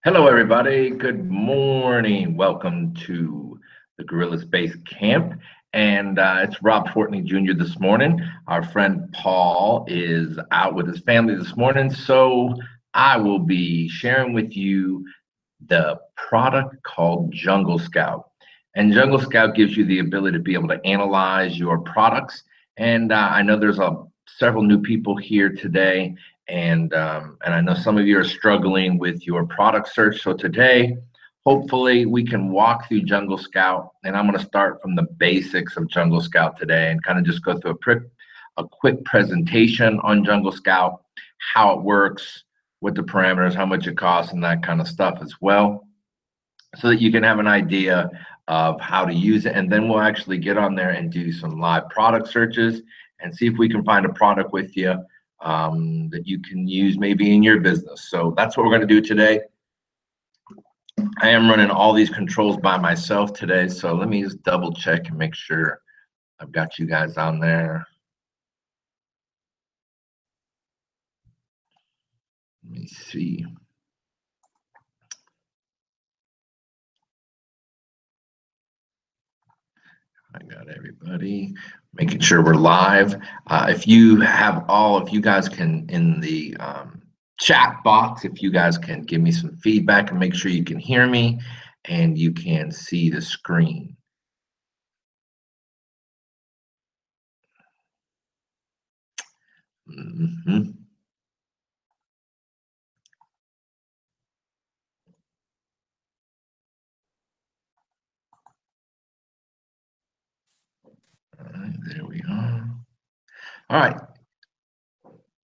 Hello, everybody. Good morning. Welcome to the Gorillaz Base Camp. And it's Rob Fortney Jr. this morning. Our friend Paul is out with his family this morning. So I will be sharing with you the product called Jungle Scout. And Jungle Scout gives you the ability to be able to analyze your products. And I know there's several new people here today, and I know some of you are struggling with your product search. So today, hopefully, we can walk through Jungle Scout, and I'm going to start from the basics of Jungle Scout today, and kind of just go through a quick presentation on Jungle Scout, how it works, what the parameters, how much it costs, and that kind of stuff as well, so that you can have an idea of how to use it. And then we'll actually get on there and do some live product searches and see if we can find a product with you that you can use maybe in your business. So that's what we're going to do today. I am running all these controls by myself today, so let me just double check and make sure I've got you guys on there. Let me see. I got everybody, making sure we're live. If you guys can, in the chat box, if you guys can give me some feedback and make sure you can hear me and you can see the screen. All right, there we are. All right.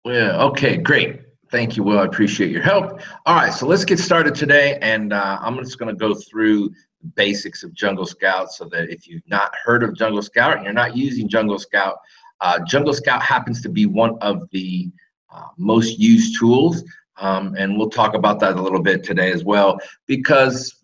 Well, okay, great. Thank you, Will. I appreciate your help. All right, so let's get started today, and I'm just going to go through the basics of Jungle Scout, so that if you've not heard of Jungle Scout and you're not using Jungle Scout happens to be one of the most used tools, and we'll talk about that a little bit today as well, because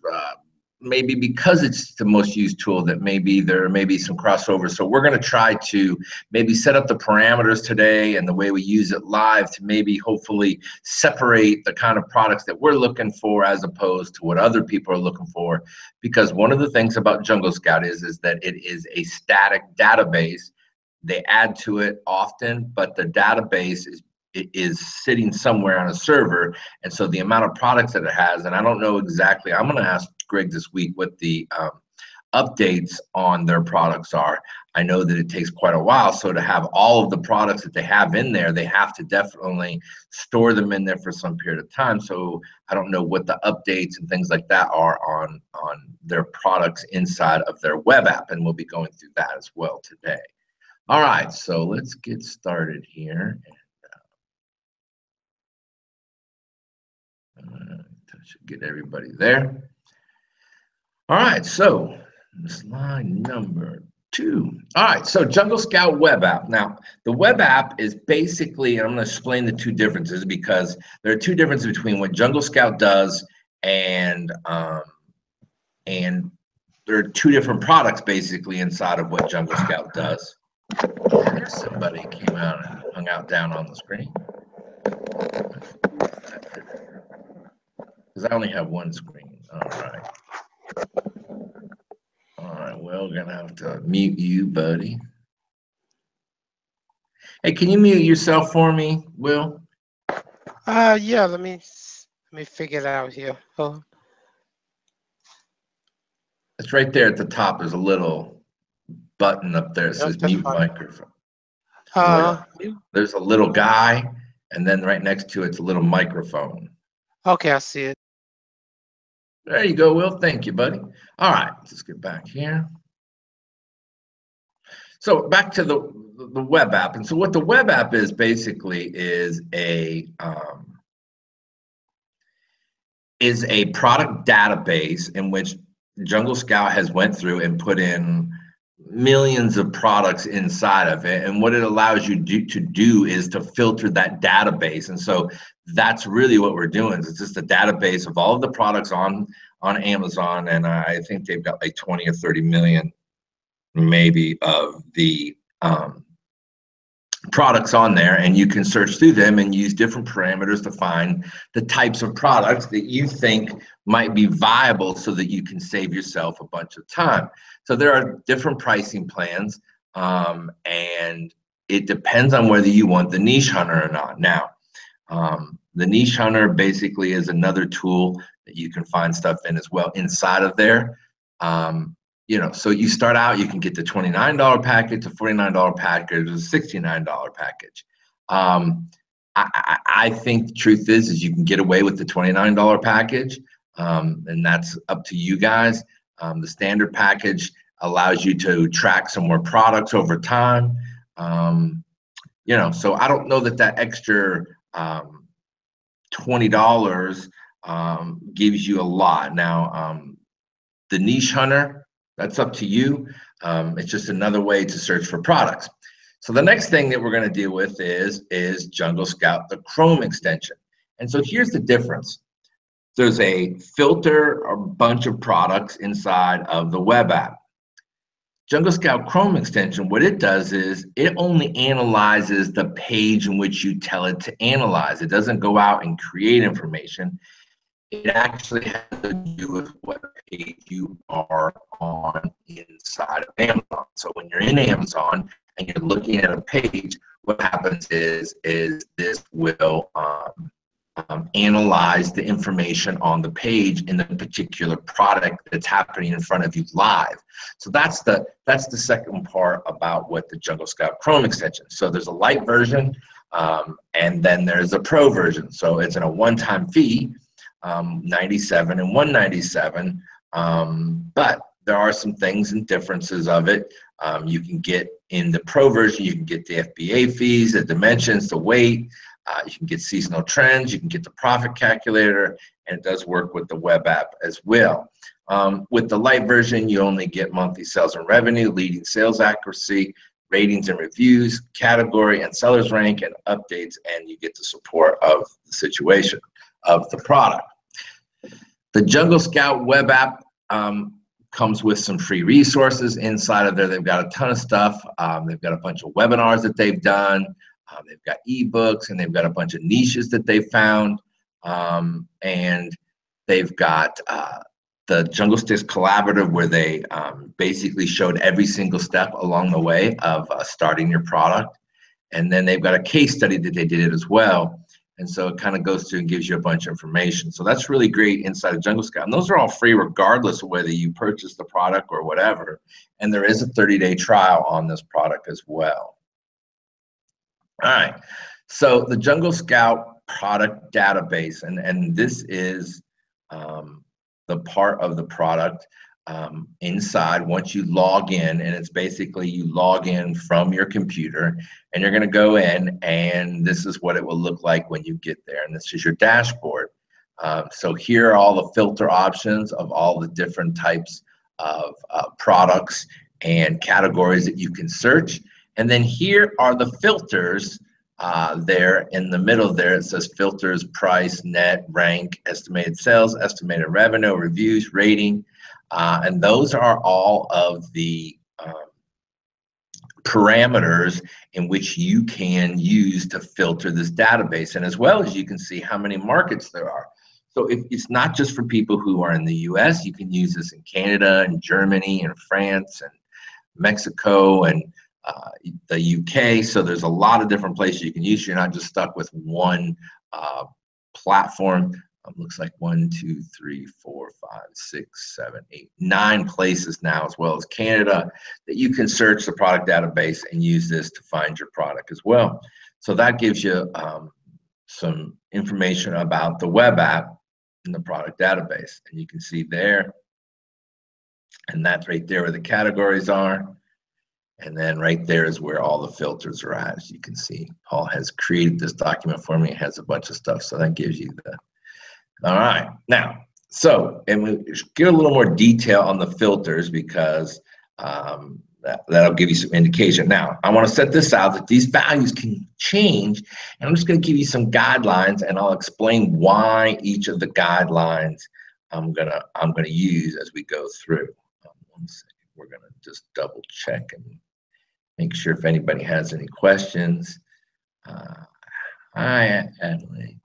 maybe because it's the most used tool that maybe there may be some crossover. So we're going to try to maybe set up the parameters today and the way we use it live to maybe hopefully separate the kind of products that we're looking for as opposed to what other people are looking for. Because one of the things about Jungle Scout is that it is a static database. They add to it often, but the database is sitting somewhere on a server, and so the amount of products that it has, and I don't know exactly, I'm going to ask Greg this week what the updates on their products are. I know that it takes quite a while, so to have all of the products that they have in there, they have to definitely store them in there for some period of time. So I don't know what the updates and things like that are on their products inside of their web app, and we'll be going through that as well today. All right, so let's get started here. Should get everybody there. All right, so slide number 2. All right, so Jungle Scout web app. Now, the web app is basically, and I'm going to explain the two differences, because there are two differences between what Jungle Scout does and there are two different products basically inside of what Jungle Scout does. Somebody came out and hung out down on the screen. Because I only have one screen. All right. All right, well, we're gonna have to mute you, buddy. Hey, can you mute yourself for me, Will? Yeah, let me figure it out here. Oh. It's right there at the top. There's a little button up there that says mute microphone. There's a little guy, and then right next to it's a little microphone. Okay, I see it. There you go, Will. Thank you, buddy. All right, let's get back here. So back to the web app. And so what the web app is basically is a product database in which Jungle Scout has went through and put in millions of products inside of it, and what it allows you to do is to filter that database. And so that's really what we're doing. It's just a database of all of the products on Amazon, and I think they've got like 20 or 30 million maybe of the products on there, and you can search through them and use different parameters to find the types of products that you think might be viable so that you can save yourself a bunch of time. So there are different pricing plans, and it depends on whether you want the niche hunter or not. Now, the niche hunter basically is another tool that you can find stuff in as well inside of there. So you start out, you can get the $29 package, the $49 package, the $69 package. I think the truth is you can get away with the $29 package, and that's up to you guys. The standard package allows you to track some more products over time. So I don't know that extra $20 gives you a lot. Now, the niche hunter, that's up to you. It's just another way to search for products. So the next thing that we're going to deal with is Jungle Scout, the Chrome extension. And so here's the difference. There's a filter, a bunch of products inside of the web app. Jungle Scout Chrome extension, what it does is it only analyzes the page in which you tell it to analyze. It doesn't go out and create information. It actually has to do with what page you are on inside of Amazon. So when you're in Amazon and you're looking at a page, what happens is this will analyze the information on the page in the particular product that's happening in front of you live. So that's the second part about what the Jungle Scout Chrome extension. So there's a light version, and then there's a pro version. So it's in a one-time fee, $97 and $197. But there are some things and differences of it. You can get in the pro version, you can get the FBA fees, the dimensions, the weight. You can get seasonal trends, you can get the profit calculator, and it does work with the web app as well. With the light version, you only get monthly sales and revenue, leading sales accuracy, ratings and reviews, category and seller's rank, and updates, and you get the support of the situation of the product. The Jungle Scout web app comes with some free resources inside of there. They've got a ton of stuff. They've got a bunch of webinars that they've done. They've got ebooks, and they've got a bunch of niches that they found. And they've got the Jungle Sticks Collaborative, where they basically showed every single step along the way of starting your product. And then they've got a case study that they did as well. And so it kind of goes through and gives you a bunch of information. So that's really great inside of Jungle Scout. And those are all free regardless of whether you purchase the product or whatever. And there is a 30-day trial on this product as well. All right, so the Jungle Scout product database, and this is the part of the product inside once you log in, and it's basically you log in from your computer, and you're going to go in, and this is what it will look like when you get there, and this is your dashboard. So here are all the filter options of all the different types of products and categories that you can search. And then here are the filters there in the middle there. It says filters, price, net, rank, estimated sales, estimated revenue, reviews, rating. And those are all of the parameters in which you can use to filter this database. And as well as you can see how many markets there are. So it's not just for people who are in the US, you can use this in Canada and Germany and France and Mexico and the UK. So there's a lot of different places you can use. You're not just stuck with one platform. Looks like 1, 2, 3, 4, 5, 6, 7, 8, 9 places now, as well as Canada, that you can search the product database and use this to find your product as well. So that gives you some information about the web app in the product database. And you can see there, and that's right there where the categories are. And then right there is where all the filters are at. As you can see, Paul has created this document for me. It has a bunch of stuff. So that gives you the, all right. Now, so, and we get a little more detail on the filters because that'll give you some indication. Now, I want to set this out that these values can change. And I'm just going to give you some guidelines, and I'll explain why each of the guidelines I'm gonna use as we go through. 1 second. We're going to just double check and Make sure if anybody has any questions. Hi, Adelaide.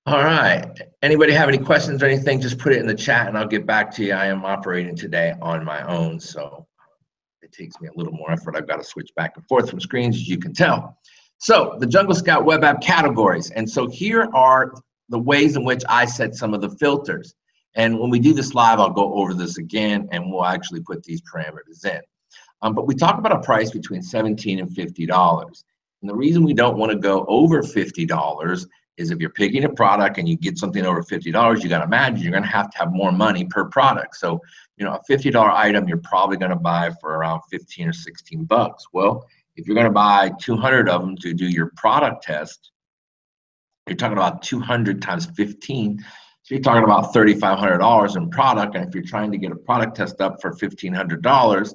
All right. Anybody have any questions or anything, just put it in the chat and I'll get back to you. I am operating today on my own, so it takes me a little more effort. I've got to switch back and forth from screens, as you can tell. So the Jungle Scout web app categories. And so here are the ways in which I set some of the filters. And when we do this live, I'll go over this again and we'll actually put these parameters in. But we talk about a price between $17 and $50. And the reason we don't want to go over $50 is if you're picking a product and you get something over $50, you got to imagine you're going to have more money per product. So, you know, a $50 item, you're probably going to buy for around 15 or 16 bucks. Well, if you're going to buy 200 of them to do your product test, you're talking about 200 times 15. So you're talking about $3,500 in product. And if you're trying to get a product test up for $1,500,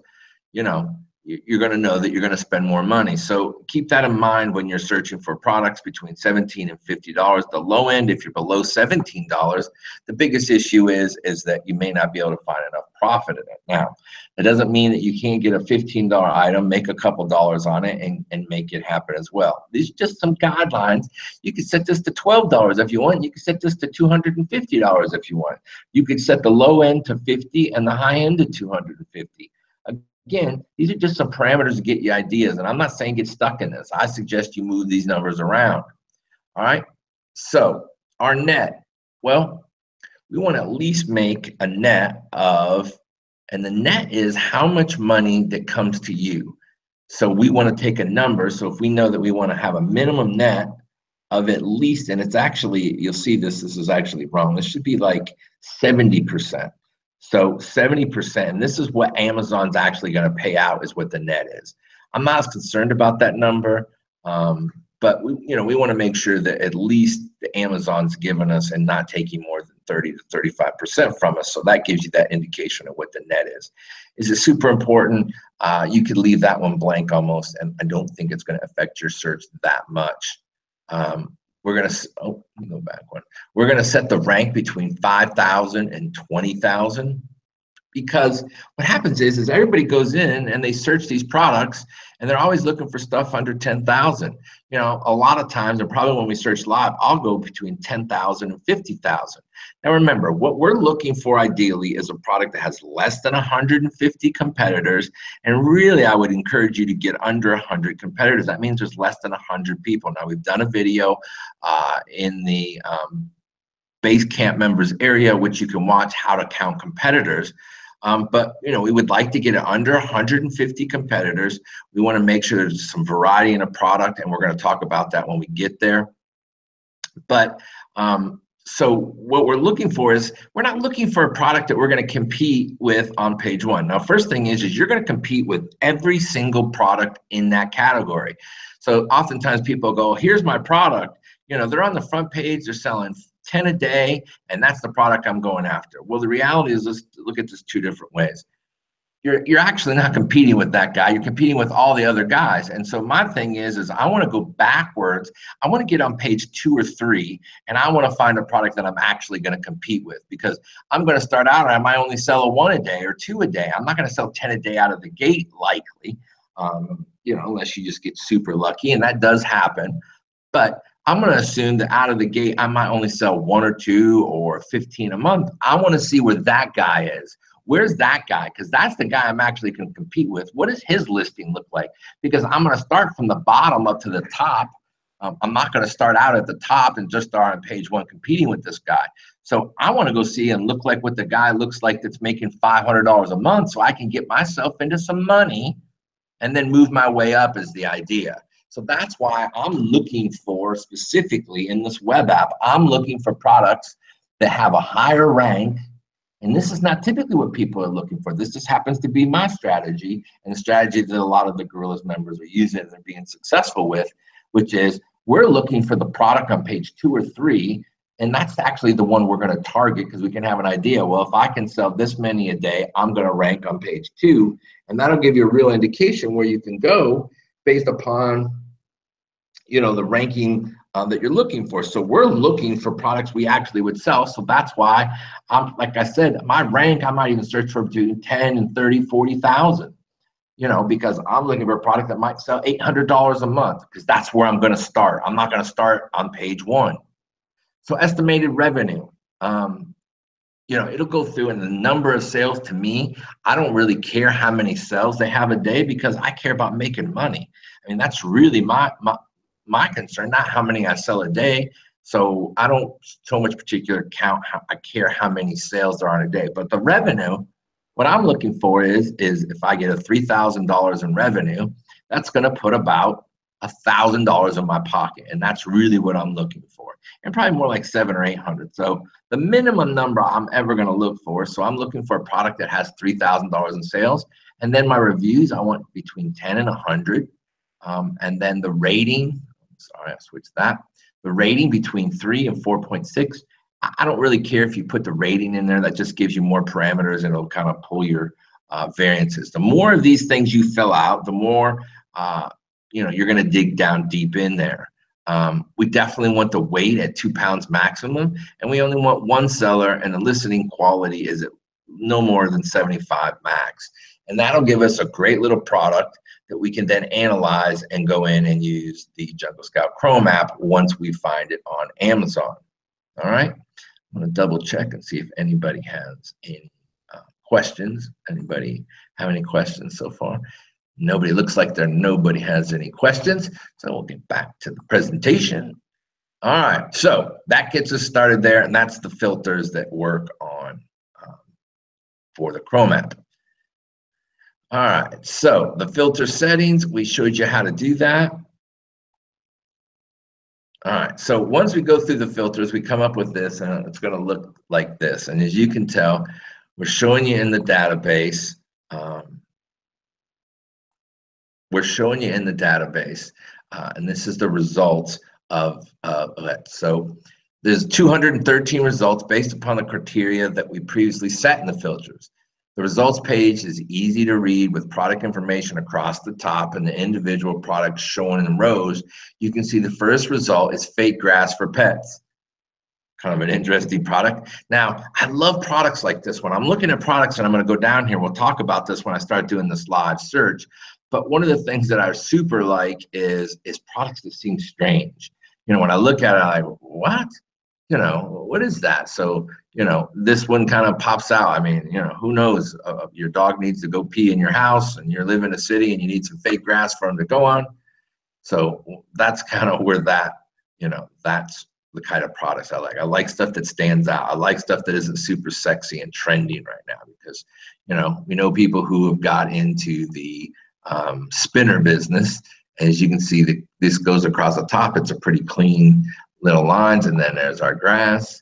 you know, you're going to know that you're going to spend more money. So keep that in mind when you're searching for products between $17 and $50. The low end, if you're below $17, the biggest issue is that you may not be able to find enough profit in it. Now, it doesn't mean that you can't get a $15 item, make a couple dollars on it, and make it happen as well. These are just some guidelines. You could set this to $12 if you want. You could set this to $250 if you want. You could set the low end to $50 and the high end to $250. Again, these are just some parameters to get you ideas, and I'm not saying get stuck in this. I suggest you move these numbers around. All right, so our net, well, we want to at least make a net of, and the net is how much money that comes to you. So we want to take a number. So if we know that we want to have a minimum net of at least, and it's actually, you'll see this is actually wrong. This should be like 70%. So 70%, and this is what Amazon's actually going to pay out, is what the net is. I'm not as concerned about that number, but we want to make sure that at least the Amazon's given us and not taking more than 30 to 35% from us. So that gives you that indication of what the net is. Is it super important? You could leave that one blank almost, and I don't think it's going to affect your search that much. We're going to, let me go back one. We're going to set the rank between 5,000 and 20,000, because what happens is everybody goes in and they search these products and they're always looking for stuff under 10,000. You know, a lot of times, and probably when we search live, I'll go between 10,000 and 50,000. Now remember, what we're looking for ideally is a product that has less than 150 competitors. And really, I would encourage you to get under 100 competitors. That means there's less than 100 people. Now, we've done a video in the Basecamp members area, which you can watch how to count competitors. But we would like to get it under 150 competitors. We want to make sure there's some variety in a product, and we're going to talk about that when we get there. But so what we're looking for is, we're not looking for a product that we're going to compete with on page one. Now, first thing is you're going to compete with every single product in that category. So oftentimes people go, here's my product. They're on the front page, they're selling 10 a day, and that's the product I'm going after. Well, the reality is, let's look at this two different ways. You're actually not competing with that guy. You're competing with all the other guys. And so my thing is I want to go backwards. I want to get on page 2 or 3, and I want to find a product that I'm actually going to compete with, because I'm going to start out and I might only sell a 1 a day or 2 a day. I'm not going to sell 10 a day out of the gate, likely, unless you just get super lucky, and that does happen. But I'm going to assume that out of the gate, I might only sell 1 or 2 or 15 a month. I want to see where that guy is. Where's that guy? Because that's the guy I'm actually going to compete with. What does his listing look like? Because I'm going to start from the bottom up to the top. I'm not going to start out at the top and just start on page 1 competing with this guy. So I want to go see and look like what the guy looks like that's making $500 a month, so I can get myself into some money and then move my way up, is the idea. So that's why I'm looking for, specifically in this web app, I'm looking for products that have a higher rank. And this is not typically what people are looking for. This just happens to be my strategy, and the strategy that a lot of the Gorillaz members are using and are being successful with, which is we're looking for the product on page 2 or 3, and that's actually the one we're going to target, because we can have an idea. Well, if I can sell this many a day, I'm going to rank on page 2, and that'll give you a real indication where you can go based upon the ranking that you're looking for. So we're looking for products we actually would sell. So that's why, like I said, my rank, I might even search for between 10 and 30, 40,000. because I'm looking for a product that might sell $800 a month, because that's where I'm going to start. I'm not going to start on page one. So estimated revenue, it'll go through, and the number of sales, to me, I don't really care how many sales they have a day, because I care about making money. I mean, that's really my concern, not how many I sell a day. So I don't so much particular count. I care how many sales there are in a day. But the revenue, what I'm looking for is if I get a $3,000 in revenue, that's going to put about $1,000 in my pocket, and that's really what I'm looking for. And probably more like 700 or 800. So the minimum number I'm ever going to look for. So I'm looking for a product that has $3,000 in sales, and then my reviews, I want between 10 and 100, and then the rating. Sorry, I switched that. The rating between 3 and 4.6. I don't really care if you put the rating in there. That just gives you more parameters, and it'll kind of pull your variances. The more of these things you fill out, the more you're going to dig down deep in there. We definitely want the weight at 2 pounds maximum, and we only want one seller, and the listening quality is at no more than 75 max. And that'll give us a great little product that we can then analyze and go in and use the Jungle Scout Chrome app once we find it on Amazon. All right, I'm going to double check and see if anybody has any questions. Anybody have any questions so far? Nobody looks like nobody has any questions, so we'll get back to the presentation. All right, so that gets us started there, and that's the filters that work on for the Chrome app. All right, so the filter settings, we showed you how to do that. All right, so once we go through the filters, we come up with this, and it's going to look like this. And as you can tell, we're showing you in the database. And this is the results of it. So there's 213 results based upon the criteria that we previously set in the filters. The results page is easy to read with product information across the top and the individual products shown in rows. You can see the first result is fake grass for pets. Kind of an interesting product. Now, I love products like this. When I'm looking at products, and I'm going to go down here, we'll talk about this when I start doing this live search. But one of the things that I super like is products that seem strange. When I look at it, I'm like, what? What is that? So, this one kind of pops out. I mean, who knows? Your dog needs to go pee in your house, and you live in a city, and you need some fake grass for him to go on. So that's kind of where that's the kind of products I like. I like stuff that stands out. I like stuff that isn't super sexy and trending right now, because, we know people who have got into the spinner business. As you can see, this goes across the top. It's a pretty clean little lines, and then there's our grass.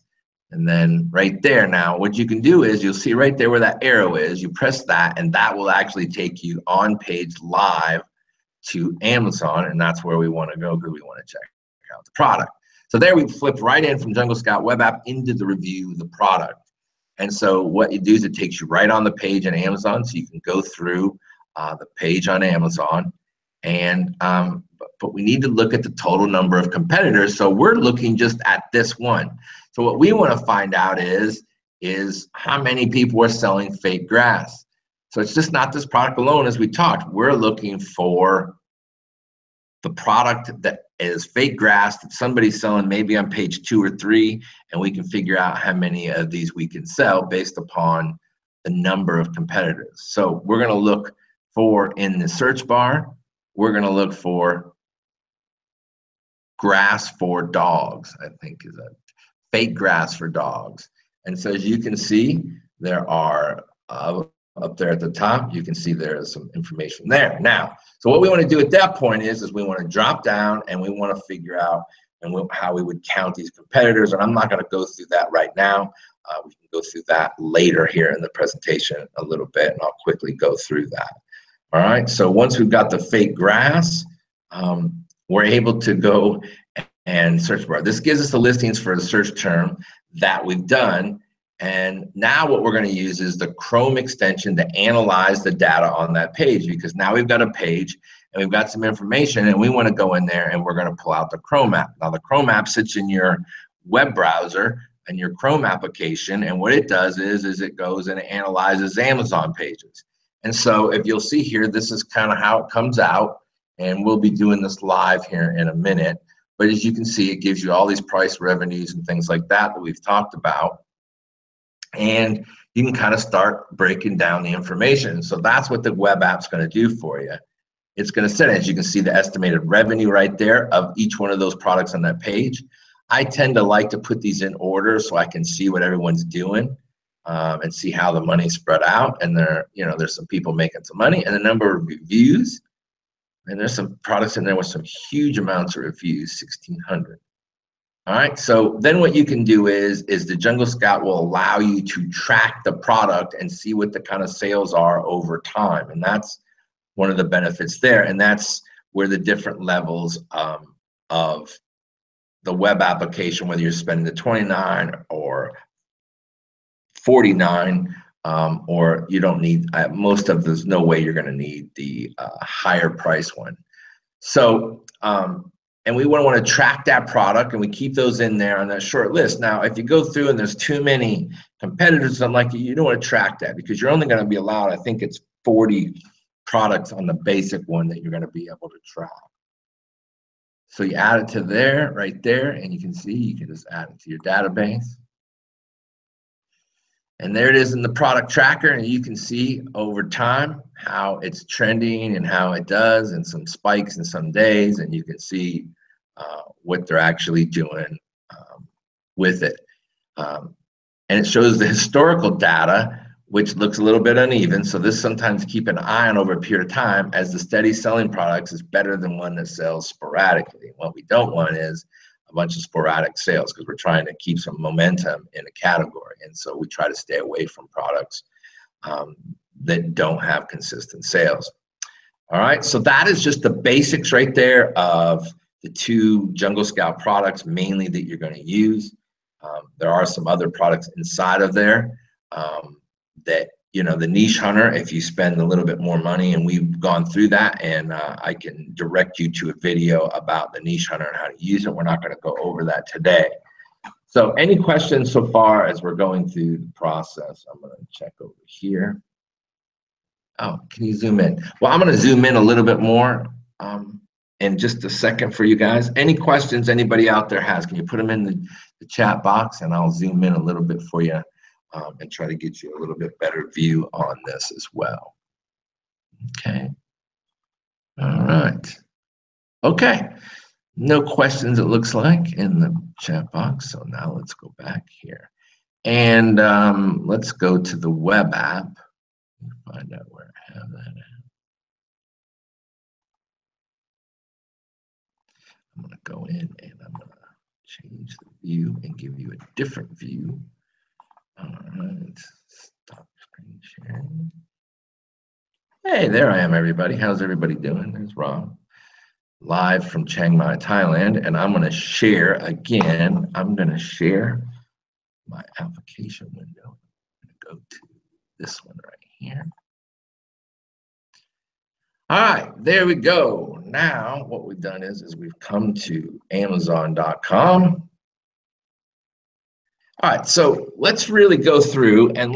And then right there, now what you can do is you'll see right there where that arrow is, you press that, and that will actually take you on page live to Amazon, and that's where we want to go, because we want to check out the product. So there we flipped right in from Jungle Scout web app into the review of the product. And so what you do is it takes you right on the page on Amazon, so you can go through the page on Amazon. And but we need to look at the total number of competitors. So we're looking just at this one. So what we want to find out is how many people are selling fake grass. So it's just not this product alone, as we talked. We're looking for the product that is fake grass that somebody's selling maybe on page 2 or 3, and we can figure out how many of these we can sell based upon the number of competitors. So we're going to look for, in the search bar, we're going to look for grass for dogs, I think is a fake grass for dogs. And so as you can see, there are up there at the top, you can see there is some information there. Now, so what we want to do at that point is we want to drop down, and we want to figure out how we would count these competitors. And I'm not going to go through that right now. We can go through that later here in the presentation a little bit, and I'll quickly go through that. All right, so once we've got the fake grass, we're able to go and search bar. This gives us the listings for the search term that we've done. And now what we're going to use is the Chrome extension to analyze the data on that page, because now we've got a page and we've got some information, and we want to go in there and we're going to pull out the Chrome app. Now the Chrome app sits in your web browser and your Chrome application, and what it does is it goes and it analyzes Amazon pages. And so if you'll see here, this is kind of how it comes out. And we'll be doing this live here in a minute. But as you can see, it gives you all these price revenues and things like that we've talked about. And you can kind of start breaking down the information. So that's what the web app's going to do for you. It's going to set, as you can see, the estimated revenue right there of each one of those products on that page. I tend to like to put these in order so I can see what everyone's doing and see how the money's spread out. And there's some people making some money, and the number of reviews. And there's some products in there with some huge amounts of reviews, 1,600. All right, so then what you can do is the Jungle Scout will allow you to track the product and see what the kind of sales are over time. And that's one of the benefits there. And that's where the different levels of the web application, whether you're spending the 29 or 49, or you don't need, most of there's no way you're going to need the higher price one. So, and we want to track that product, and we keep those in there on that short list. Now, if you go through and there's too many competitors, something like you don't want to track that, because you're only going to be allowed, I think it's 40 products on the basic one that you're going to be able to track. So you add it to there, right there, and you can see you can just add it to your database. And there it is in the product tracker, and you can see over time how it's trending and how it does, and some spikes in some days, and you can see what they're actually doing with it. And it shows the historical data, which looks a little bit uneven. So this sometimes keep an eye on over a period of time, as the steady selling products is better than one that sells sporadically. What we don't want is a bunch of sporadic sales, because we're trying to keep some momentum in a category. And so we try to stay away from products that don't have consistent sales. All right, so that is just the basics right there of the two Jungle Scout products mainly that you're going to use. There are some other products inside of there that, the Niche Hunter, if you spend a little bit more money, and we've gone through that, and I can direct you to a video about the Niche Hunter and how to use it. We're not going to go over that today. So any questions so far as we're going through the process? I'm going to check over here. Oh, can you zoom in? Well, I'm going to zoom in a little bit more in just a second for you guys. Any questions anybody out there has, can you put them in the chat box, and I'll zoom in a little bit for you and try to get you a little bit better view on this as well. Okay. All right. Okay. No questions, it looks like, in the chat box. So now let's go back here. And let's go to the web app. Find out where I have that at. I'm going to go in and I'm going to change the view and give you a different view. All right, stop screen sharing. Hey, there I am, everybody. How's everybody doing? There's Rob, live from Chiang Mai, Thailand. And I'm going to share again. I'm going to share my application window. I'm going to go to this one right here. All right, there we go. Now what we've done is we've come to Amazon.com. All right, so let's really go through and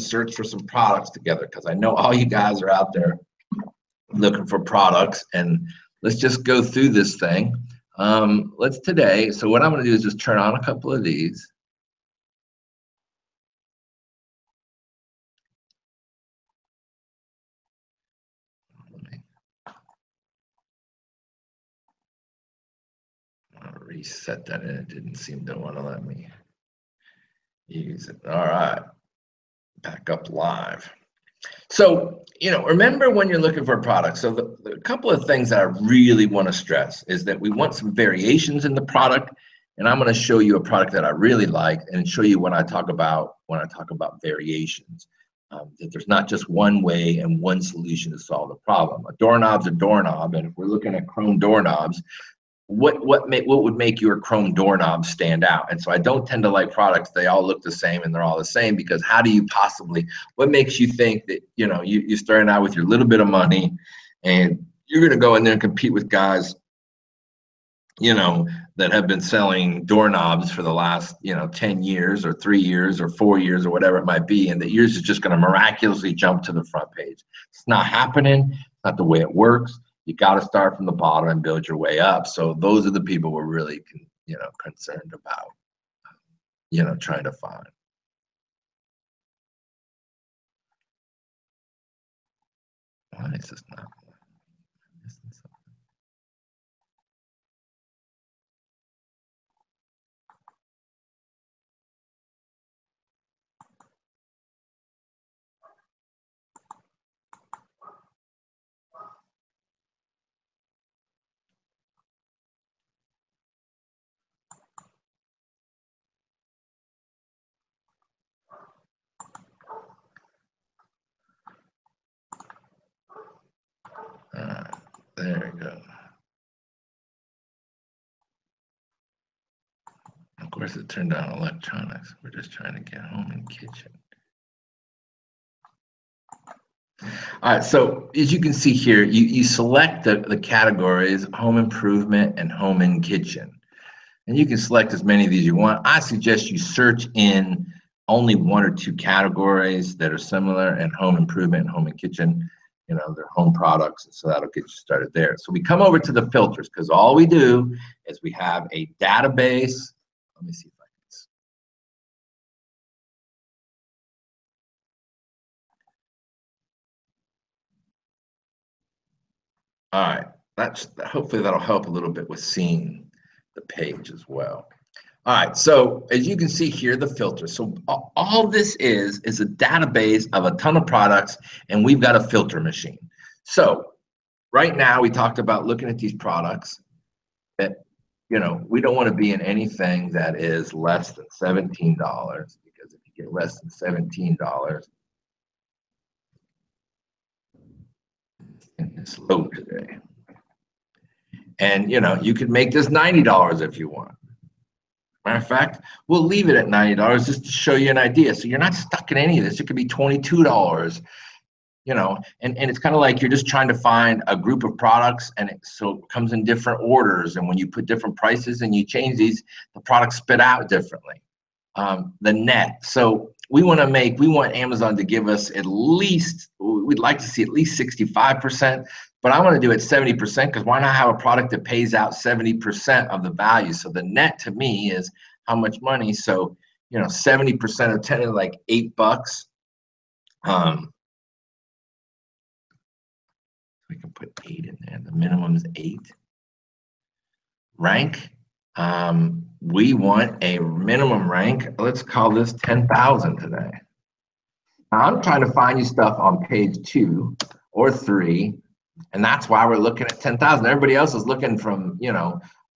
search for some products together, because I know all you guys are out there looking for products, and let's just go through this thing. So what I'm going to do is just turn on a couple of these. I'll reset that, and it didn't seem to want to let me use it. All right, back up live. So, remember when you're looking for a product, so the couple of things that I really want to stress is that we want some variations in the product, and I'm going to show you a product that I really like and show you what I talk about when I talk about variations. That there's not just one way and one solution to solve the problem. A doorknob's a doorknob, and if we're looking at chrome doorknobs, what would make your chrome doorknob stand out? And so I don't tend to like products they all look the same and they're all the same, because how do you possibly, what makes you think that you're starting out with your little bit of money and you're going to go in there and compete with guys that have been selling doorknobs for the last 10 years or 3 years or 4 years or whatever it might be, and that yours is just going to miraculously jump to the front page. It's not happening. It's not the way it works. You got to start from the bottom and build your way up. So those are the people we're really concerned about trying to find. Why is this not missing something? There we go. Of course, it turned on electronics. We're just trying to get home and kitchen. All right, so as you can see here, you select the categories, home improvement and home and kitchen. And you can select as many of these you want. I suggest you search in only 1 or 2 categories that are similar, and home improvement and home and kitchen, they're home products, so that'll get you started there. So we come over to the filters, because all we do is we have a database. Let me see if I can. All right, hopefully that'll help a little bit with seeing the page as well. All right, so as you can see here, the filter. So all this is a database of a ton of products, and we've got a filter machine. So right now we talked about looking at these products that, we don't want to be in anything that is less than $17, because if you get less than $17, it's low today. And, you could make this $90 if you want. Matter of fact, we'll leave it at $90 just to show you an idea. So you're not stuck in any of this. It could be $22, and it's kind of like you're just trying to find a group of products, and it comes in different orders. And when you put different prices and you change these, the products spit out differently. The net. So we want Amazon to give us we'd like to see at least 65%. But I want to do it 70%, because why not have a product that pays out 70% of the value? So the net to me is how much money. So 70% of 10 is like $8. We can put 8 in there. The minimum is 8. Rank. We want a minimum rank. Let's call this 10,000 today. Now I'm trying to find you stuff on page 2 or 3. And that's why we're looking at 10,000. Everybody else is looking from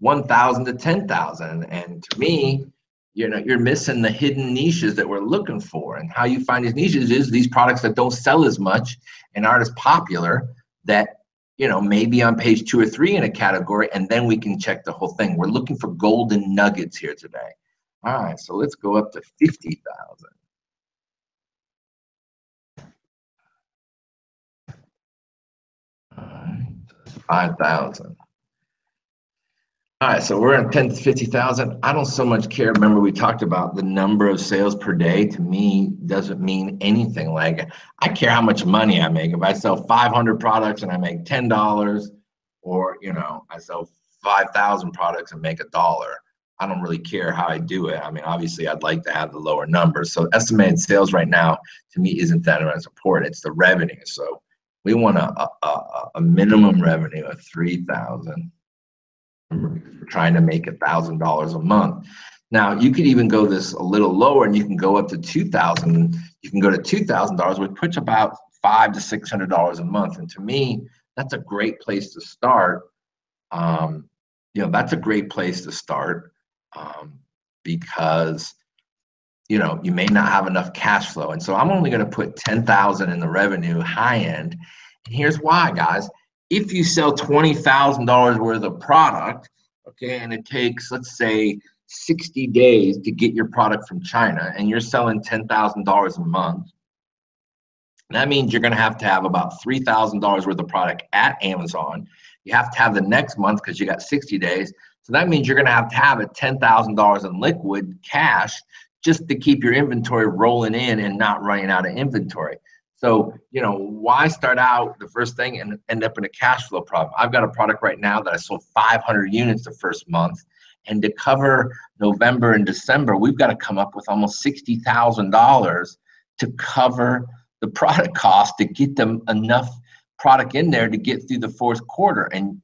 1,000 to 10,000. And to me, you're missing the hidden niches that we're looking for. And how you find these niches is these products that don't sell as much and aren't as popular, that maybe on page 2 or 3 in a category, and then we can check the whole thing. We're looking for golden nuggets here today. All right, so let's go up to 50,000. All right, 5,000. All right, so we're at 10 to 50,000. I don't so much care. Remember, we talked about the number of sales per day. To me, doesn't mean anything. Like, I care how much money I make. If I sell 500 products and I make $10, or I sell 5,000 products and make $1, I don't really care how I do it. I mean, obviously, I'd like to have the lower numbers. So estimated sales right now, to me, isn't that as important. It's the revenue. So we want a minimum revenue of 3,000. We're trying to make $1,000 a month. Now you could even go this a little lower, and you can go up to 2,000. You can go to $2,000, which puts about $500 to $600 a month. And to me, that's a great place to start. That's a great place to start, because you may not have enough cash flow. And so I'm only going to put 10,000 in the revenue high end. And here's why, guys. If you sell $20,000 worth of product, okay, and it takes, let's say, 60 days to get your product from China, and you're selling $10,000 a month, that means you're going to have about $3,000 worth of product at Amazon. You have to have the next month, because you got 60 days. So that means you're going to have it $10,000 in liquid cash just to keep your inventory rolling in and not running out of inventory. So, why start out the first thing and end up in a cash flow problem? I've got a product right now that I sold 500 units the first month. And to cover November and December, we've got to come up with almost $60,000 to cover the product cost to get them enough product in there to get through the fourth quarter. And,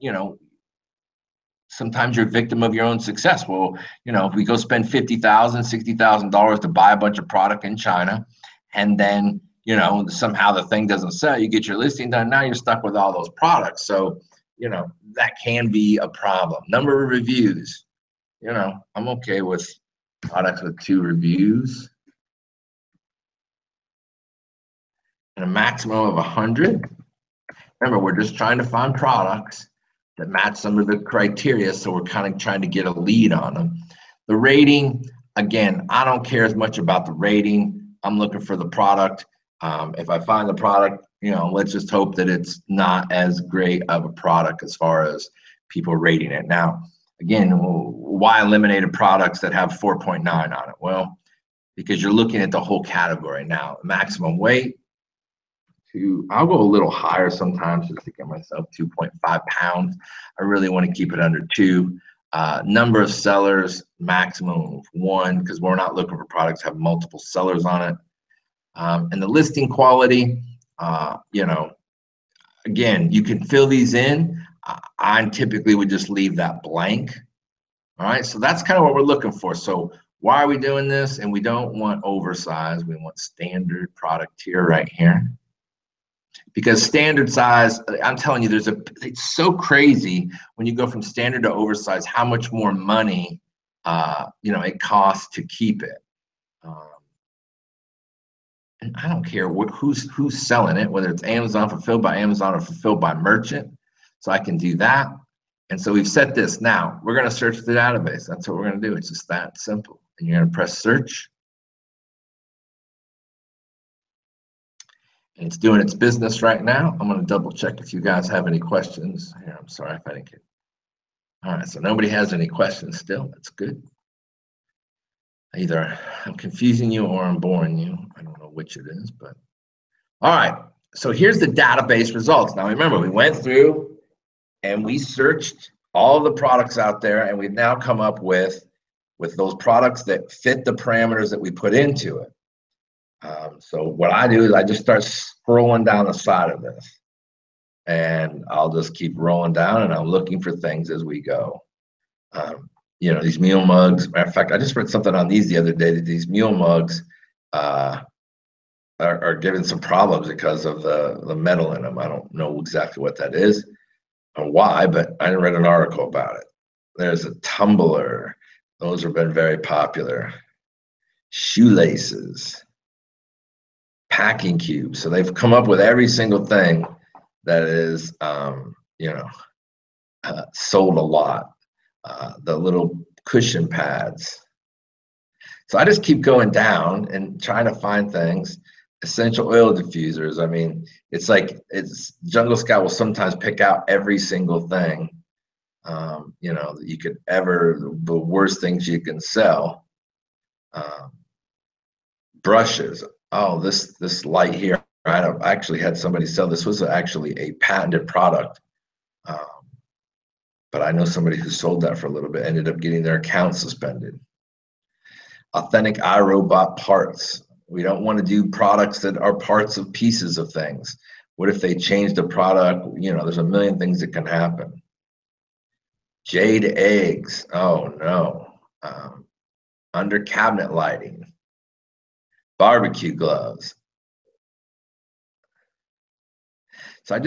sometimes you're a victim of your own success. Well, if we go spend $50,000, $60,000 to buy a bunch of product in China, and then, somehow the thing doesn't sell, you get your listing done, now you're stuck with all those products. So, that can be a problem. Number of reviews, I'm okay with products with 2 reviews and a maximum of 100. Remember, we're just trying to find products that match some of the criteria, so we're kind of trying to get a lead on them. The rating, again, I don't care as much about the rating. I'm looking for the product. If I find the product, let's just hope that it's not as great of a product as far as people rating it. Now, again, why eliminated products that have 4.9 on it? Well, because you're looking at the whole category now. Maximum weight, I'll go a little higher sometimes just to get myself 2.5 pounds. I really want to keep it under 2. Number of sellers, maximum of 1, because we're not looking for products that have multiple sellers on it. And the listing quality, again, you can fill these in. I typically would just leave that blank. All right, so that's kind of what we're looking for. So why are we doing this? And we don't want oversized. We want standard product tier right here. Because standard size, I'm telling you, it's so crazy when you go from standard to oversized, how much more money, it costs to keep it. And I don't care who's selling it, whether it's Amazon, fulfilled by Amazon, or fulfilled by merchant. So I can do that. And so we've set this. Now we're going to search the database. That's what we're going to do. It's just that simple. And you're going to press search. And it's doing its business right now. I'm going to double check if you guys have any questions. Here, I'm sorry if I didn't get. All right, so nobody has any questions still. That's good. Either I'm confusing you or I'm boring you. I don't know which it is, but all right. So here's the database results. Now remember, we went through and we searched all the products out there, and we've now come up with those products that fit the parameters that we put into it. So what I do is I just start scrolling down the side of this, and I'll just keep rolling down, and I'm looking for things as we go. These mule mugs. Matter of fact, I just read something on these the other day that these mule mugs are giving some problems because of the metal in them. I don't know exactly what that is or why, but I read an article about it. There's a tumbler. Those have been very popular. Shoelaces. Packing cubes. So they've come up with every single thing that is, sold a lot. The little cushion pads. So I just keep going down and trying to find things. Essential oil diffusers. I mean, it's Jungle Scout will sometimes pick out every single thing, that you could the worst things you can sell. Brushes. Oh, this light here, I actually had somebody sell. This was actually a patented product. But I know somebody who sold that for a little bit, ended up getting their account suspended. Authentic iRobot parts. We don't want to do products that are parts of pieces of things. What if they change the product? There's a million things that can happen. Jade eggs. Oh, no. Under cabinet lighting. Barbecue gloves. So what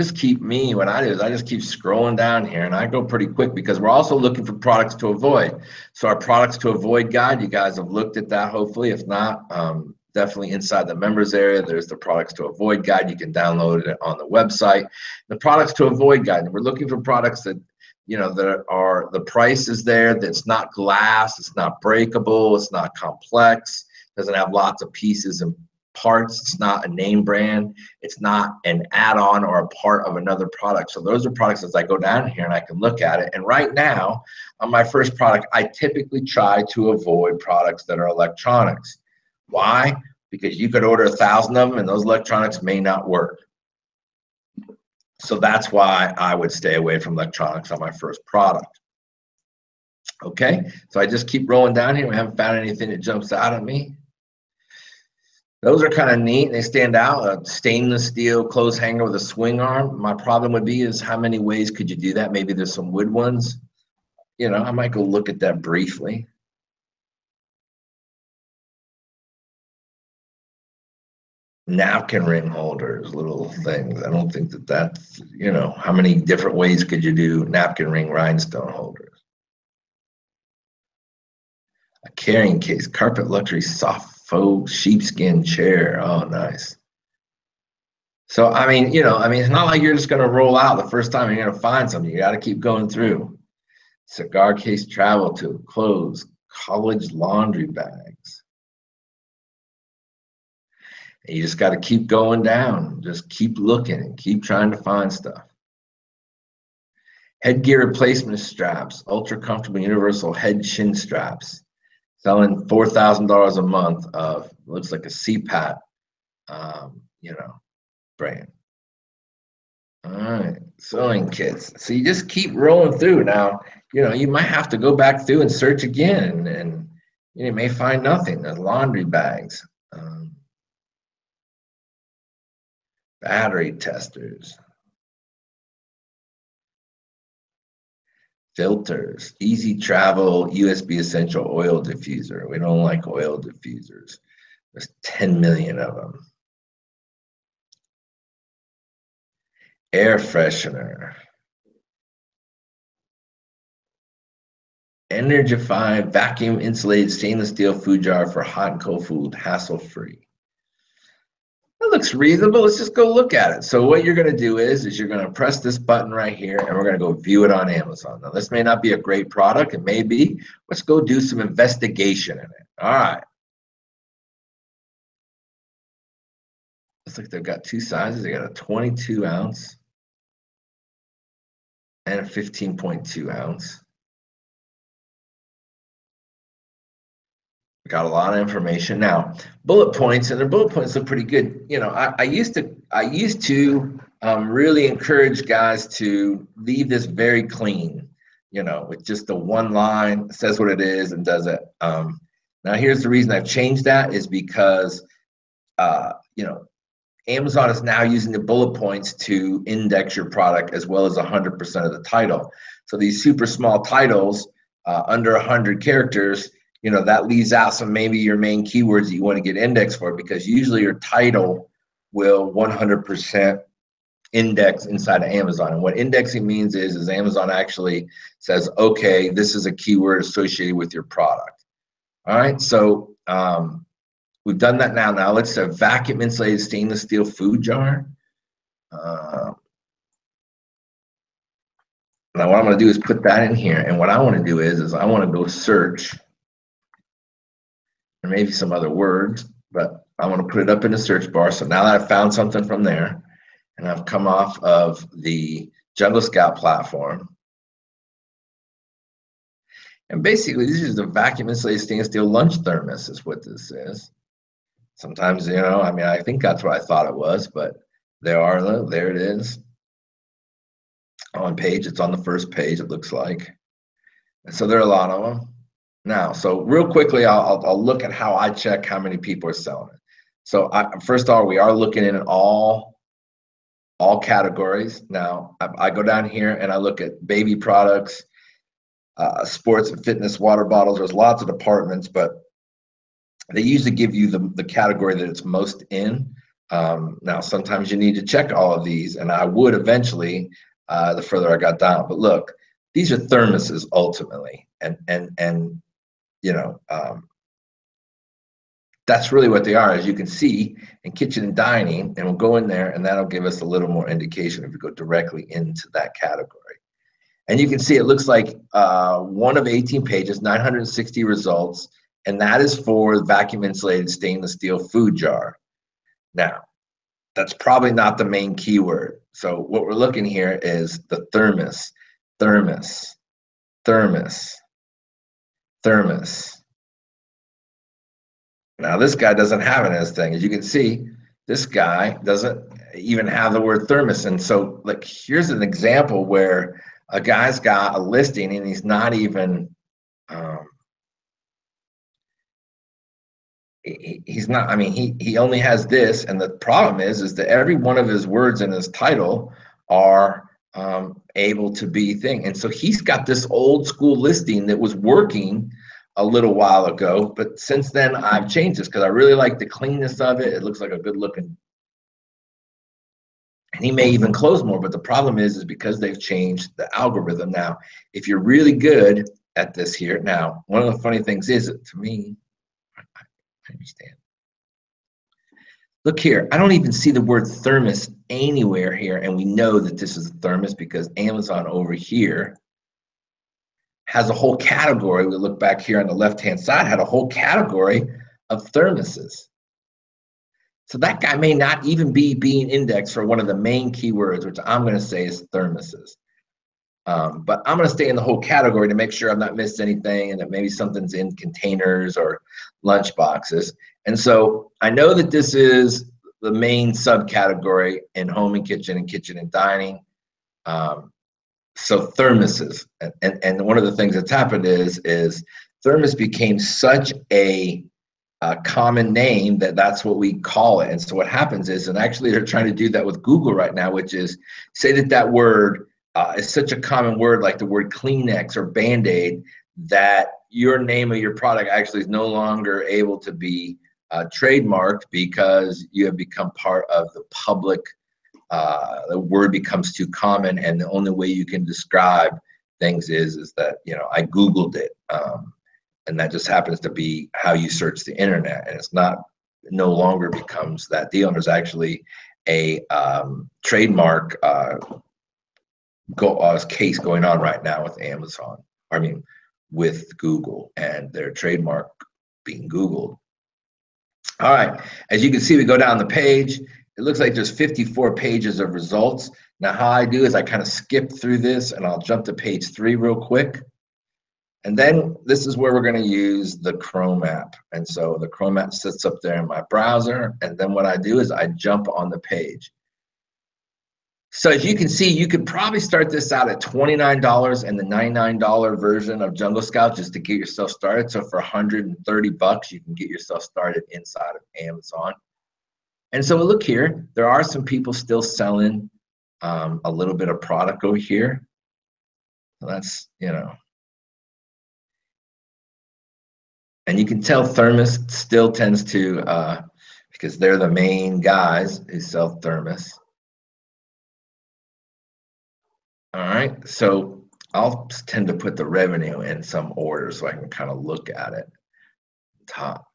I do is I just keep scrolling down here, and I go pretty quick because we're also looking for products to avoid. So our products to avoid guide, you guys have looked at that, hopefully. If not, definitely inside the members area, there's the products to avoid guide. You can download it on the website. The products to avoid guide, and we're looking for products that, the price is there, that's not glass, it's not breakable, it's not complex, doesn't have lots of pieces and parts. It's not a name brand. It's not an add-on or a part of another product. So those are products as I go down here and I can look at it. And right now, on my first product, I typically try to avoid products that are electronics. Why? Because you could order 1,000 of them and those electronics may not work. So that's why I would stay away from electronics on my first product. Okay, so I just keep rolling down here. We haven't found anything that jumps out at me. Those are kind of neat. They stand out. A stainless steel clothes hanger with a swing arm. My problem would be is how many ways could you do that? Maybe there's some wood ones. You know, I might go look at that briefly. Napkin ring holders, little things. I don't think that that's, you know, how many different ways could you do napkin ring rhinestone holders? A carrying case, carpet luxury soft faux sheepskin chair. Oh, nice. So, I mean, you know, I mean, it's not like you're just going to roll out the first time you're going to find something. You got to keep going through. Cigar case, travel tube, clothes, college laundry bags. And you just got to keep going down. Just keep looking and keep trying to find stuff. Headgear replacement straps, ultra comfortable universal head chin straps. Selling $4,000 a month of, looks like a CPAP, you know, brand. All right, sewing kits. So you just keep rolling through. Now, you know, you might have to go back through and search again, and you may find nothing. There's laundry bags, battery testers, filters, easy travel, USB essential oil diffuser. We don't like oil diffusers. There's 10 million of them. Air freshener. Energify vacuum insulated stainless steel food jar for hot and cold food, hassle-free. That looks reasonable. Let's just go look at it. So what you're going to do is you're going to press this button right here, and we're going to go view it on Amazon. Now, this may not be a great product. It may be. Let's go do some investigation in it. All right. Looks like they've got two sizes. They got a 22 ounce and a 15.2 ounce. Got a lot of information now. Bullet points, and their bullet points look pretty good. You know, I used to really encourage guys to leave this very clean. You know, with just the one line, says what it is and does it. Now, here's the reason I've changed that is because you know, Amazon is now using the bullet points to index your product as well as 100% of the title. So these super small titles under 100 characters, you know, that leaves out some maybe your main keywords that you want to get indexed for, because usually your title will 100% index inside of Amazon. And what indexing means is Amazon actually says, okay, this is a keyword associated with your product. All right, so we've done that now. Now let's a vacuum insulated stainless steel food jar. Now what I'm going to do is put that in here, and what I want to do is I want to go search. Or maybe some other words, but I want to put it up in the search bar. So now that I've found something from there, and I've come off of the Jungle Scout platform, and basically this is the vacuum insulated stainless steel lunch thermos is what this is. Sometimes, you know, I mean, I think that's what I thought it was, but there it is on page. It's on the first page, it looks like. And so there are a lot of them. Now, so real quickly, I'll look at how I check how many people are selling it. So first of all, we are looking in all categories. Now, I go down here and I look at baby products, sports and fitness, water bottles. There's lots of departments, but they usually give you the category that it's most in. Now, sometimes you need to check all of these, and I would eventually the further I got down. But look, these are thermoses ultimately, and you know, that's really what they are, as you can see in kitchen and dining, and we'll go in there and that'll give us a little more indication if we go directly into that category. And you can see it looks like one of 18 pages, 960 results, and that is for the vacuum insulated stainless steel food jar. Now, that's probably not the main keyword. So what we're looking here is the thermos, thermos, thermos, thermos. Now this guy doesn't have it as thing. As you can see, this guy doesn't even have the word thermos. And so like here's an example where a guy's got a listing and he's not even he's not, I mean, he only has this, and the problem is that every one of his words in his title are able to be thing. And so he's got this old school listing that was working a little while ago, but since then I've changed this because I really like the cleanness of it. It looks like a good looking, and he may even close more, but the problem is because they've changed the algorithm. Now, if you're really good at this here, now, one of the funny things is, to me, I understand. Look here, I don't even see the word thermos anywhere here, and we know that this is a thermos because Amazon over here has a whole category. We look back here on the left-hand side, had a whole category of thermoses. So that guy may not even be being indexed for one of the main keywords, which I'm going to say is thermoses. But I'm going to stay in the whole category to make sure I've not missed anything and that maybe something's in containers or lunch boxes. And so I know that this is the main subcategory in home and kitchen and dining. So thermoses. And one of the things that's happened is thermos became such a common name that's what we call it. And so what happens is, and actually they're trying to do that with Google right now, which is say that word is such a common word like the word Kleenex or Band-Aid that your name of your product actually is no longer able to be trademarked because you have become part of the public. The word becomes too common, and the only way you can describe things is that, you know, I Googled it. And that just happens to be how you search the internet, and it's not, no longer becomes that deal. And there's actually a trademark case going on right now with Amazon. I mean, with Google and their trademark being Googled. All right, as you can see, we go down the page. It looks like there's 54 pages of results. Now, how I do is I kind of skip through this, and I'll jump to page 3 real quick. And then this is where we're going to use the Chrome app. And so the Chrome app sits up there in my browser. And then what I do is I jump on the page. So as you can see, you could probably start this out at $29 and the $99 version of Jungle Scout just to get yourself started. So for 130 bucks, you can get yourself started inside of Amazon. And so look here, there are some people still selling a little bit of product over here. So that's, you know. And you can tell Thermos still tends to, because they're the main guys who sell Thermos. All right, so I'll tend to put the revenue in some order so I can kind of look at it. Top.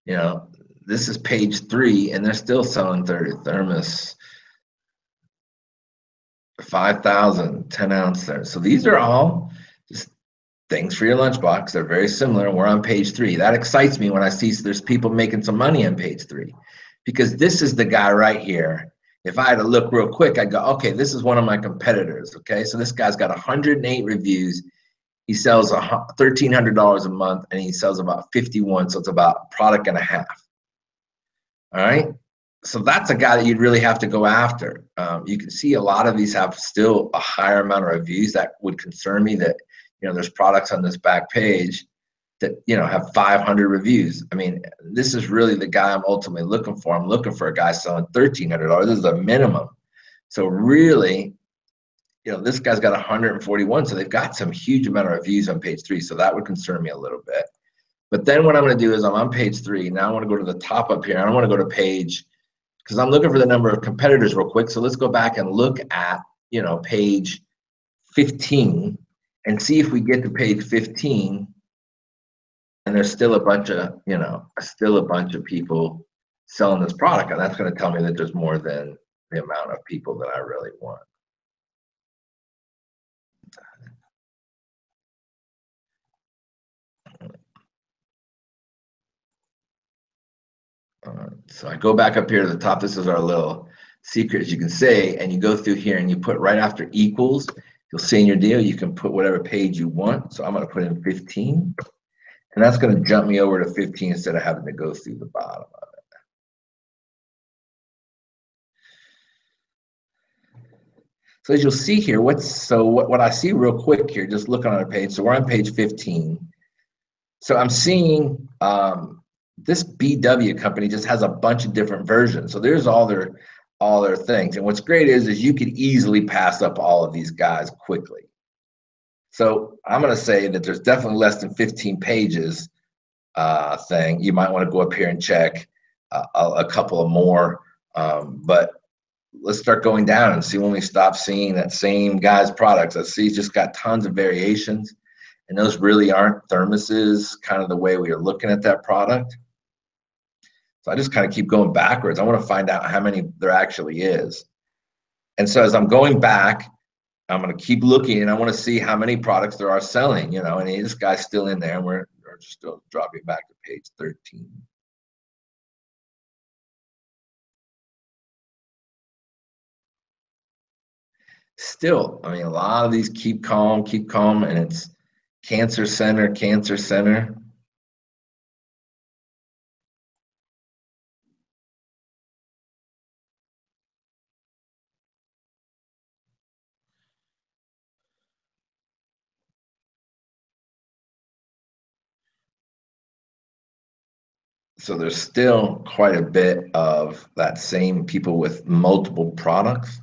You know, this is page 3, and they're still selling 30 Thermos. 5,000 10-ounce there. So these are all just things for your lunchbox. They're very similar. We're on page 3. That excites me when I see there's people making some money on page 3, because this is the guy right here. If I had to look real quick, I'd go, okay, this is one of my competitors. Okay, so this guy's got 108 reviews. He sells $1,300 a month, and he sells about 51. So it's about a product and a half. All right. So that's a guy that you'd really have to go after. You can see a lot of these have still a higher amount of reviews. That would concern me that, you know, there's products on this back page that, you know, have 500 reviews. I mean, this is really the guy I'm ultimately looking for. I'm looking for a guy selling $1,300. This is a minimum. So really, you know, this guy's got 141. So they've got some huge amount of reviews on page 3. So that would concern me a little bit. But then what I'm going to do is I'm on page 3. Now I want to go to the top up here. I don't want to go to page, because I'm looking for the number of competitors real quick. So let's go back and look at, you know, page 15 and see if we get to page 15 and there's still a bunch of, you know, still a bunch of people selling this product. And that's going to tell me that there's more than the amount of people that I really want. So I go back up here to the top. This is our little secret, as you can see, and you go through here and you put right after equals. You'll see in your deal, you can put whatever page you want. So I'm going to put in 15, and that's going to jump me over to 15 instead of having to go through the bottom of it. So as you'll see here, what I see real quick here, just looking on a page. So we're on page 15. So I'm seeing this BW company just has a bunch of different versions. So there's all their things. And what's great is you could easily pass up all of these guys quickly. So I'm going to say that there's definitely less than 15 pages thing. You might want to go up here and check a couple of more. But let's start going down and see when we stop seeing that same guy's products. I see he's just got tons of variations. And those really aren't thermoses, kind of the way we are looking at that product. So I just kind of keep going backwards. I want to find out how many there actually is. And so as I'm going back, I'm going to keep looking, and I want to see how many products there are selling, and this guy's still in there, and we're just still dropping back to page 13. Still, I mean, a lot of these keep calm, and it's cancer center, cancer center. So there's still quite a bit of that same people with multiple products.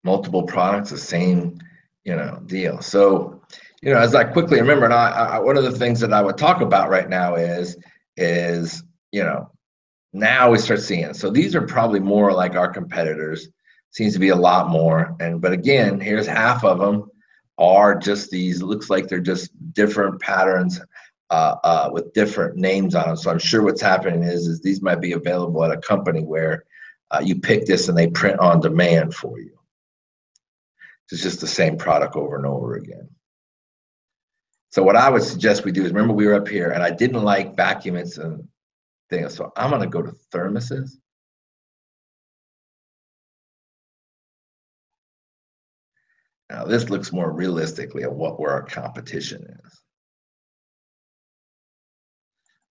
Multiple products, the same, deal. So, as I quickly remember, and I one of the things that I would talk about right now is, now we start seeing. So these are probably more like our competitors. Seems to be a lot more. But again, here's half of them are just these. Looks like they're just different patterns with different names on them. So I'm sure what's happening is these might be available at a company where you pick this and they print on demand for you. It's just the same product over and over again. So what I would suggest we do is, remember we were up here and I didn't like vacuums and things. So I'm going to go to thermoses. Now this looks more realistically at where our competition is.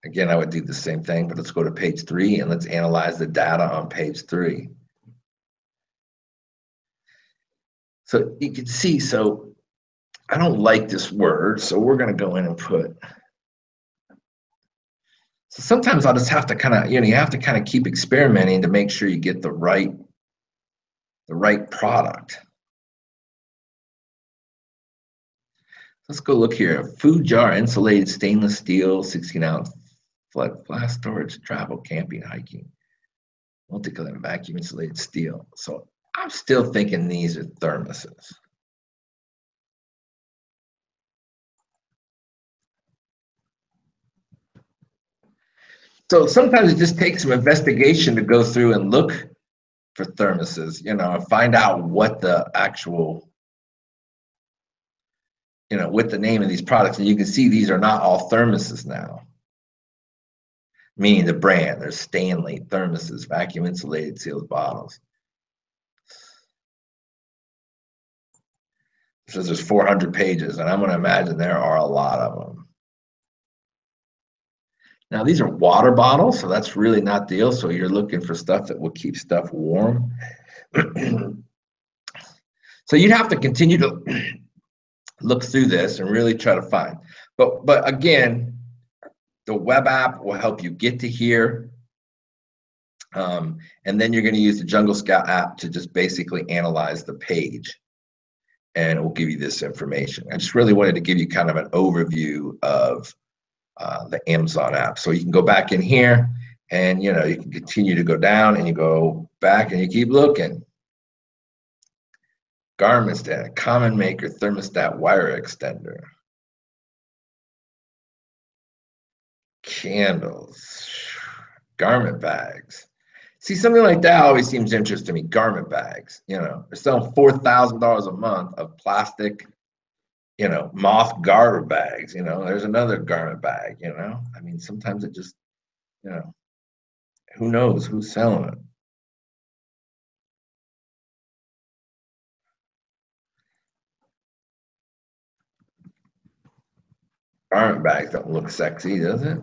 Again, I would do the same thing, but let's go to page 3 and let's analyze the data on page 3. So you can see, so I don't like this word, so we're going to go in and put. So sometimes I'll just have to kind of, you have to kind of keep experimenting to make sure you get the right product. Let's go look here. Food jar, insulated stainless steel, 16-ounce flask storage, travel, camping, hiking. Multicolor vacuum insulated steel. So I'm still thinking these are thermoses. So sometimes it just takes some investigation to go through and look for thermoses, and find out what the actual, what the name of these products. And you can see these are not all thermoses now. Meaning the brand. There's Stanley thermoses, vacuum insulated sealed bottles. It says there's 400 pages, and I'm going to imagine there are a lot of them. Now these are water bottles, so that's really not the deal. So you're looking for stuff that will keep stuff warm. So you'd have to continue to look through this and really try to find. But again, the web app will help you get to here. And then you're going to use the Jungle Scout app to just basically analyze the page. And it will give you this information. I just really wanted to give you kind of an overview of the Amazon app. So you can go back in here and, you can continue to go down and you go back and you keep looking. Garment stand, common maker, thermostat wire extender. Candles, garment bags. See, something like that always seems interesting to me. Garment bags, they're selling $4,000 a month of plastic, moth garter bags. There's another garment bag. I mean, sometimes it just, who knows who's selling it. Garment bags don't look sexy, does it?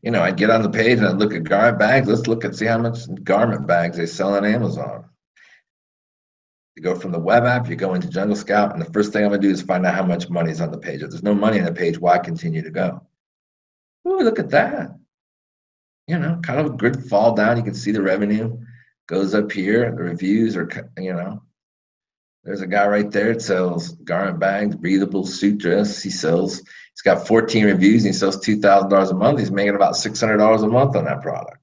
I'd get on the page and I'd look at garment bags. Let's look and see how much garment bags they sell on Amazon. You go from the web app, you go into Jungle Scout, and the first thing I'm gonna do is find out how much money is on the page. If there's no money on the page, why continue to go? Ooh, look at that. Kind of a good fall down. You can see the revenue goes up here. The reviews are, there's a guy right there that sells garment bags, breathable suit dress. He's got 14 reviews and he sells $2,000 a month. He's making about $600 a month on that product.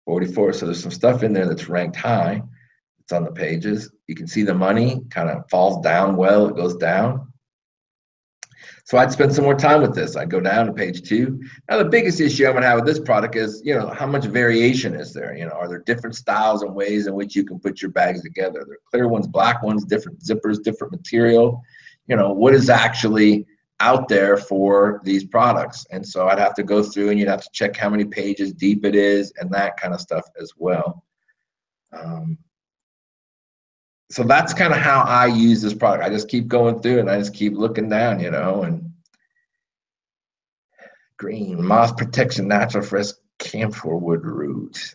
44. So there's some stuff in there that's ranked high. It's on the pages. You can see the money kind of falls down well. It goes down. So I'd spend some more time with this. I'd go down to page 2. Now, the biggest issue I'm going to have with this product is, how much variation is there? Are there different styles and ways in which you can put your bags together? There are clear ones, black ones, different zippers, different material. What is actually out there for these products? And so I'd have to go through and you'd have to check how many pages deep it is and that kind of stuff as well. So that's kind of how I use this product. I just keep going through and I just keep looking down, and green, moth protection, natural fresh camphor wood root.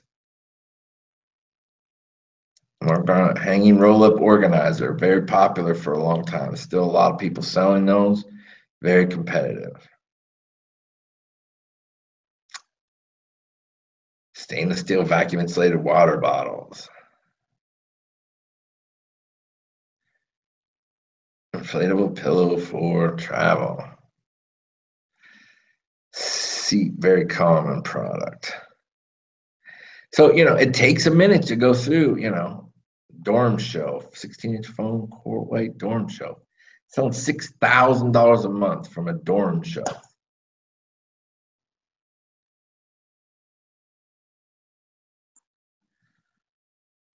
Hanging roll-up organizer, very popular for a long time. Still a lot of people selling those, very competitive. Stainless steel vacuum insulated water bottles. Inflatable pillow for travel. Seat, very common product. So, it takes a minute to go through, dorm shelf, 16-inch foam core white dorm shelf. Selling $6,000 a month from a dorm shelf.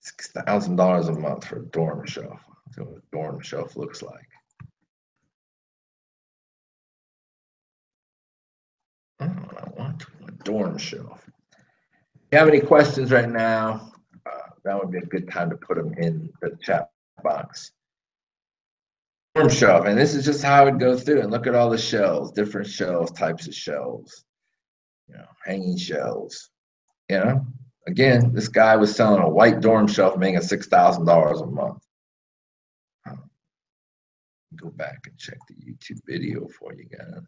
$6,000 a month for a dorm shelf. That's what a dorm shelf looks like. I want a dorm shelf. If you have any questions right now, that would be a good time to put them in the chat box. Dorm shelf, and this is just how it goes through. And look at all the shelves, different shelves, types of shelves, hanging shelves. Again, this guy was selling a white dorm shelf, making $6,000 a month. Go back and check the YouTube video for you guys.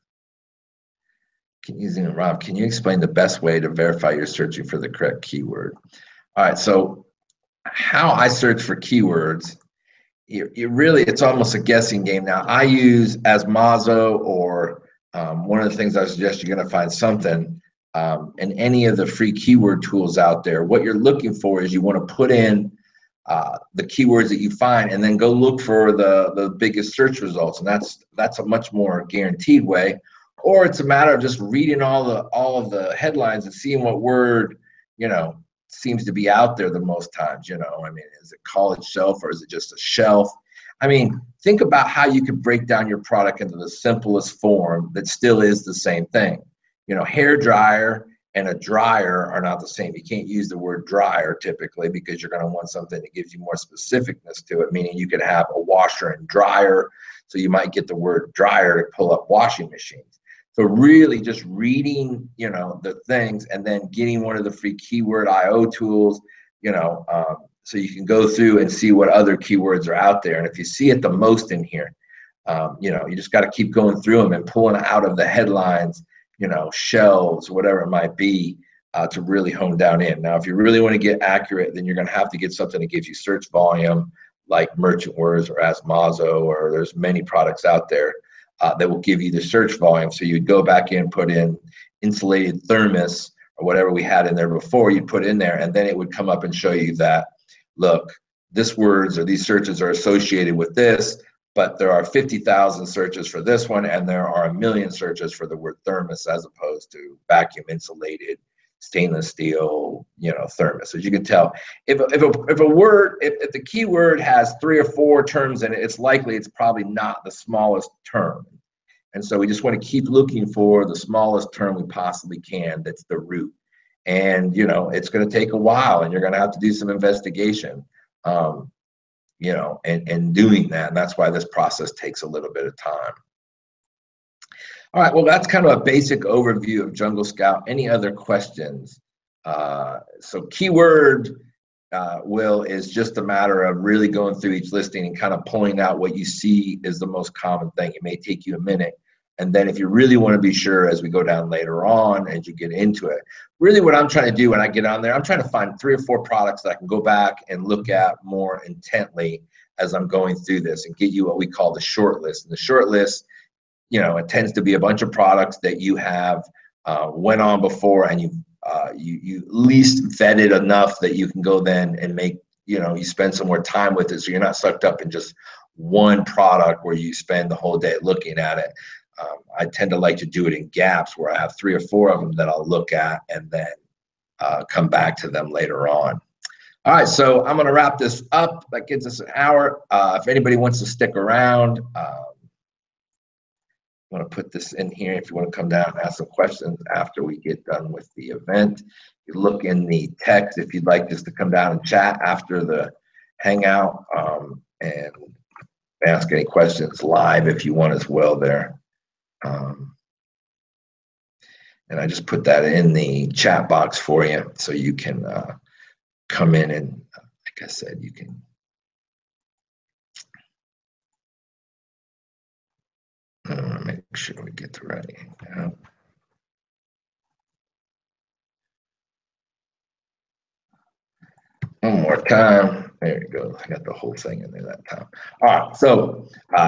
Rob, can you explain the best way to verify you're searching for the correct keyword? All right, so how I search for keywords, it's almost a guessing game. Now, I use Asmazo or one of the things I suggest you're going to find something in any of the free keyword tools out there. What you're looking for is you want to put in the keywords that you find and then go look for the biggest search results. And that's a much more guaranteed way. Or it's a matter of just reading all of the headlines and seeing what word, seems to be out there the most times. I mean, is it college shelf or is it just a shelf? I mean, think about how you could break down your product into the simplest form that still is the same thing. Hair dryer and a dryer are not the same. You can't use the word dryer typically because you're going to want something that gives you more specificness to it, meaning you could have a washer and dryer. So you might get the word dryer to pull up washing machines. So really just reading, the things and then getting one of the free keyword IO tools, so you can go through and see what other keywords are out there. And if you see it the most in here, you just got to keep going through them and pulling out of the headlines, shelves, whatever it might be, to really hone down in. Now, if you really want to get accurate, then you're going to have to get something that gives you search volume like Merchant Words or Asmazo, or there's many products out there that will give you the search volume. So you'd go back in, put in insulated thermos or whatever we had in there before, you'd put in there, and then it would come up and show you that, look, this words or these searches are associated with this, but there are 50,000 searches for this one, and there are 1 million searches for the word thermos as opposed to vacuum insulated stainless steel, thermos. As you can tell, if the keyword has 3 or 4 terms in it, it's likely it's probably not the smallest term. And so we just want to keep looking for the smallest term we possibly can that's the root. And, it's going to take a while, and you're going to have to do some investigation, and doing that. And that's why this process takes a little bit of time. All right, well, that's kind of a basic overview of Jungle Scout. Any other questions? So keyword, Will, is just a matter of really going through each listing and kind of pulling out what you see is the most common thing. It may take you a minute. And then if you really want to be sure as we go down later on, as you get into it, really what I'm trying to do when I get on there, I'm trying to find 3 or 4 products that I can go back and look at more intently as I'm going through this and get you what we call the short list. And the short list, it tends to be a bunch of products that you have went on before, and you at least vetted enough that you can go then and make, you spend some more time with it, so you're not sucked up in just one product where you spend the whole day looking at it. I tend to like to do it in gaps where I have 3 or 4 of them that I'll look at and then come back to them later on. All right, so I'm going to wrap this up. That gives us an hour. If anybody wants to stick around, I'm going to put this in here if you want to come down and ask some questions after we get done with the event. You look in the text if you'd like just to come down and chat after the hangout, and ask any questions live if you want as well there. And I just put that in the chat box for you so you can come in and, like I said, you can make sure we get the right hangout. One more time. There you go. I got the whole thing in there that time. All right. So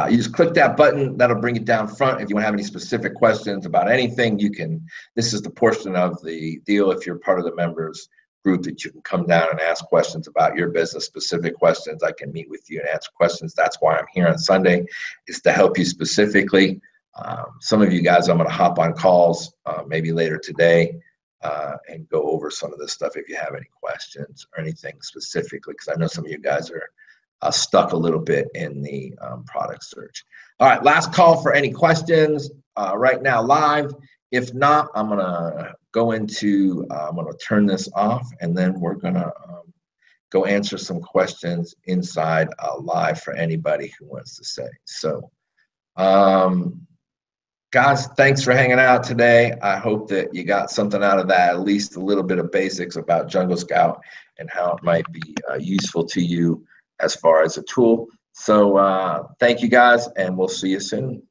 you just click that button. That'll bring it down front. If you want to have any specific questions about anything, you can. This is the portion of the deal. If you're part of the members group, that you can come down and ask questions about your business, specific questions. I can meet with you and answer questions. That's why I'm here on Sunday, is to help you specifically. Some of you guys, I'm going to hop on calls maybe later today. And go over some of this stuff if you have any questions or anything specifically, because I know some of you guys are stuck a little bit in the product search. All right, last call for any questions right now live. If not, I'm going to go into, I'm going to turn this off, and then we're going to go answer some questions inside live for anybody who wants to say. So, guys, thanks for hanging out today. I hope that you got something out of that, at least a little bit of basics about Jungle Scout and how it might be useful to you as far as a tool. So thank you, guys, and we'll see you soon.